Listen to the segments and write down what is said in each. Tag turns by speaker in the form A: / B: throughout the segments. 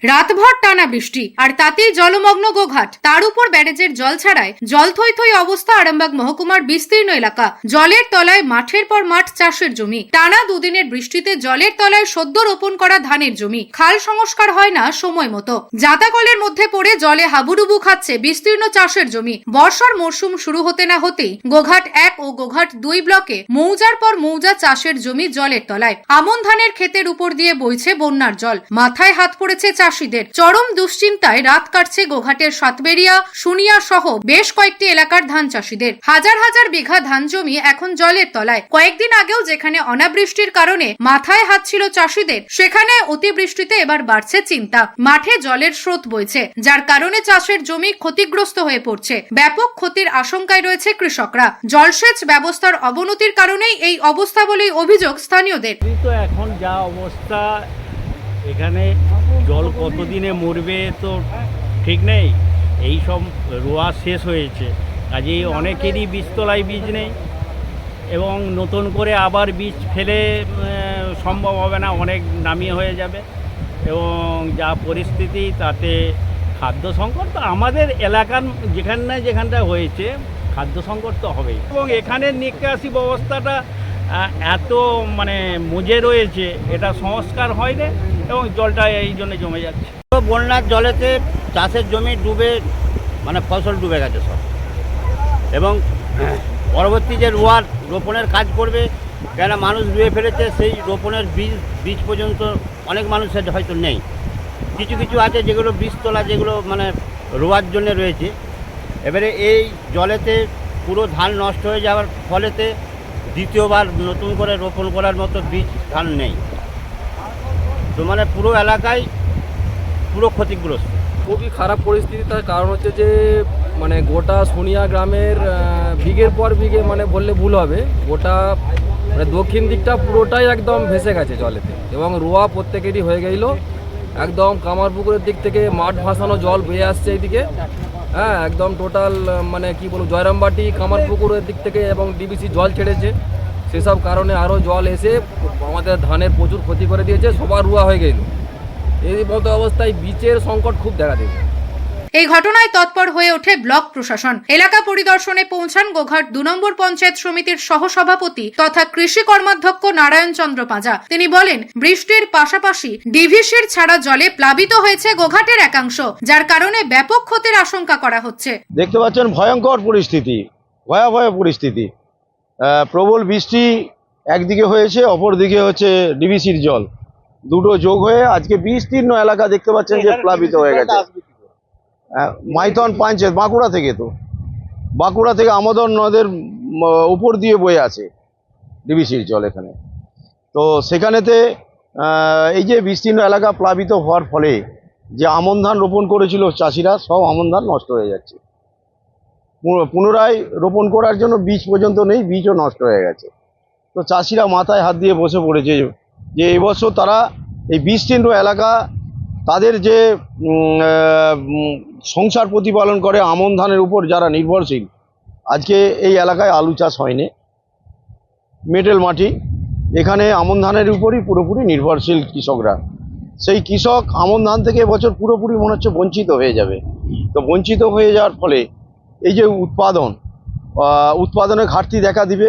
A: রাতভর টানা বৃষ্টি আর তাতেই জলমগ্ন গোঘাট। তার উপর ব্যারেজের জল ছাড়ায় জল থই থই অবস্থা আরামবাগ মহকুমার বিস্তীর্ণ এলাকা। জলের তলায় মাঠের পর মাঠ চাষের জমি। টানা দুদিনের বৃষ্টিতে জলের তলায় সদ্য রোপণ করা ধানের জমি। খাল সংস্কার হয় না সময় মতো। জাতাকলের মধ্যে পড়ে জলে হাবুডুবু খাচ্ছে বিস্তীর্ণ চাষের জমি। বর্ষার মরশুম শুরু হতে না হতেই গোঘাট 1 ও গোঘাট 2 ব্লকে মৌজার পর মৌজা চাষের জমি জলের তলায়। আমন ধানের ক্ষেতের উপর দিয়ে বইছে বন্যার জল। মাথায় হাত পড়েছে চাষীদের। চরম দুশ্চিন্তায় রাত কাটছে গোঘাটের সাতবেরিয়া, শুনিয়া সহ বেশ কয়েকটি এলাকার ধান চাষীদের। হাজার হাজার বিঘা ধান জমি এখন জলের তলায়। কয়েকদিন আগেও যেখানে অনাবৃষ্টির কারণে মাথায় হাত ছিল চাষীদের, সেখানে অতিবৃষ্টিতে এবার বাড়ছে চিন্তা। মাঠে জলের স্রোত বইছে, যার কারণে চাষের জমি ক্ষতিগ্রস্ত হয়ে পড়ছে। ব্যাপক ক্ষতির আশঙ্কায় রয়েছে কৃষকরা। জলসেচ ব্যবস্থার অবনতির কারণেই এই অবস্থা বলেই অভিযোগ স্থানীয়দের।
B: তো এখন যা অবস্থা, এখানে জল কতদিনে মরবে তো ঠিক নেই। এই সব রোয়া শেষ হয়েছে, কাজেই অনেকেরই বীজতলায় বীজ নেই এবং নতুন করে আবার বীজ ফেলে সম্ভব হবে না, অনেক নামিয়ে হয়ে যাবে। এবং যা পরিস্থিতি, তাতে খাদ্য সংকট তো আমাদের এলাকার যেখানটা হয়েছে, খাদ্য সংকট তো হবেই। এবং এখানের নিকাশি ব্যবস্থাটা এত মুজে রয়েছে, এটা সংস্কার হয়নি এবং জলটা এই জন্য জমে যাচ্ছে।
C: বন্যার জলেতে চাষের জমি ডুবে ফসল ডুবে গেছে সব। এবং পরবর্তী যে রোপণের কাজ করবে, কেন মানুষ রুয়ে ফেলেছে, সেই রোপণের বীজ পর্যন্ত অনেক মানুষের হয়তো নেই। কিছু কিছু আছে যেগুলো বীজতলা, যেগুলো রোয়ার জন্য রয়েছে। এবারে এই জলেতে পুরো ধান নষ্ট হয়ে যাওয়ার ফলেতে দ্বিতীয়বার নতুন করে রোপণ করার মতো বীজ ধান নেই। তো পুরো এলাকায় পুরো ক্ষতিগ্রস্ত।
D: খুবই খারাপ পরিস্থিতি। তার কারণ হচ্ছে যে গোটা সোনিয়া গ্রামের বিঘের পর বিঘে বললে ভুল হবে, গোটা দক্ষিণ দিকটা পুরোটাই একদম ভেসে গেছে জলেতে। এবং রোয়া প্রত্যেকেরই হয়ে গেল। একদম কামারপুকুরের দিক থেকে মাঠ ভাসানো জল বয়ে আসছে এইদিকে। হ্যাঁ, একদম টোটাল কি বলবো, জয়রামবাটি কামারপুকুরের দিক থেকে এবং ডিবিসি জল ছেড়েছে। সেসব কারণে আরও জল এসে আমাদের ধানের প্রচুর ক্ষতি করে দিয়েছে, সবার রুয়া হয়ে গেল। এই মতো অবস্থায় বীজের সংকট খুব দেখা দেবে।
A: এই ঘটনায় তৎপর হয়ে ওঠে ব্লক প্রশাসন। এলাকা পরিদর্শনে পৌঁছান গোঘাট 2 নম্বর পঞ্চায়েত সমিতির সহসভাপতি তথা কৃষি কর্মাধ্যক্ষ নারায়ণ চন্দ্র পাঁজা। তিনি বলেন, বৃষ্টির পাশাপাশি ডিভিসির ছাড়া জলে প্লাবিত হয়েছে গোঘাটের একাংশ, যার কারণে ব্যাপক ক্ষতির আশঙ্কা করা হচ্ছে।
E: দেখতে পাচ্ছেন ভয়ঙ্কর পরিস্থিতি, ভয়াবহ পরিস্থিতি। প্রবল বৃষ্টি একদিকে হয়েছে, অপরদিকে হচ্ছে ডিভিসির জল, দুটো যোগ হয়ে আজকে বিস্তীর্ণ এলাকা দেখতে পাচ্ছেন যে প্লাবিত হয়ে গেছে। মাইথন পঞ্চায়েত, বাঁকুড়া থেকে আমোদন নদের উপর দিয়ে বয়ে আছে ডিভিসির জল এখানে। তো সেখানেতে এই যে বিস্তীর্ণ এলাকা প্লাবিত হওয়ার ফলে যে আমন ধান রোপণ করেছিল চাষিরা, সব আমন ধান নষ্ট হয়ে যাচ্ছে। পুনরায় রোপণ করার জন্য বীজ পর্যন্ত নেই, বীজও নষ্ট হয়ে গেছে। তো চাষিরা মাথায় হাত দিয়ে বসে পড়েছে যে এবছর তারা এই বিস্তীর্ণ এলাকা, তাদের যে সংসার প্রতিপালন করে আমন ধানের উপর যারা নির্ভরশীল, আজকে এই এলাকায় আলু চাষ হয়নি, মেটেল মাটি, এখানে আমন ধানের উপরই পুরোপুরি নির্ভরশীল কৃষকরা। সেই কৃষক আমন ধান থেকে এবছর পুরোপুরি মনে হচ্ছে বঞ্চিত হয়ে যাবে। তো বঞ্চিত হয়ে যাওয়ার ফলে এই যে উৎপাদনের ঘাটতি দেখা দিবে,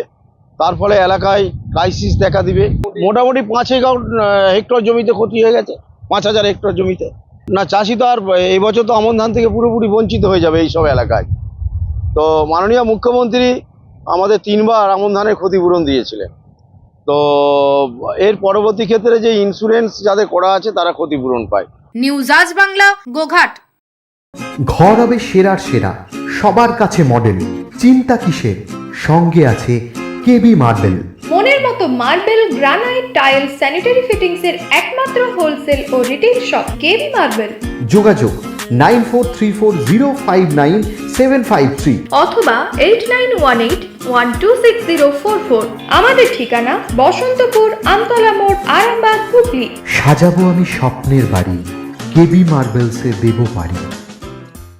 E: তার ফলে এলাকায় ক্রাইসিস দেখা দিবে। মোটামুটি 5,000 হেক্টর জমিতে ক্ষতি হয়ে গেছে, 5,000 হেক্টর জমিতে। না, চাষি তো আর এই বছর তো আমন ধান থেকে পুরোপুরি বঞ্চিত হয়ে যাবে এই সব এলাকায়। তো মাননীয় মুখ্যমন্ত্রী আমাদের 3বার আমন ধানের ক্ষতিপূরণ দিয়েছিলেন। তো এর পরবর্তী ক্ষেত্রে যে ইন্স্যুরেন্স যাদের করা আছে তারা ক্ষতিপূরণ পায়।
A: নিউজ আজ বাংলা, গোঘাট।
F: ঘর হবে সেরার সেরা, সবার কাছে মডেল। চিন্তা কিসের, সঙ্গে আছে কেবি মার্বেল।
G: মনের মতো marble, granite, tile, sanitary fittings এর একমাত্র হোলসেল ও রিটেল শপ কেবি মার্বেল।
F: যোগাযোগ 9434059753
G: অথবা 8918126044। আমাদের ঠিকানা বসন্তপুর, আমতলা মোড়, আরামবাগ, হুগলি।
F: সাজাবো আমি স্বপ্নের বাড়ি, কেবি মার্বেলসে দেবো বাড়ি।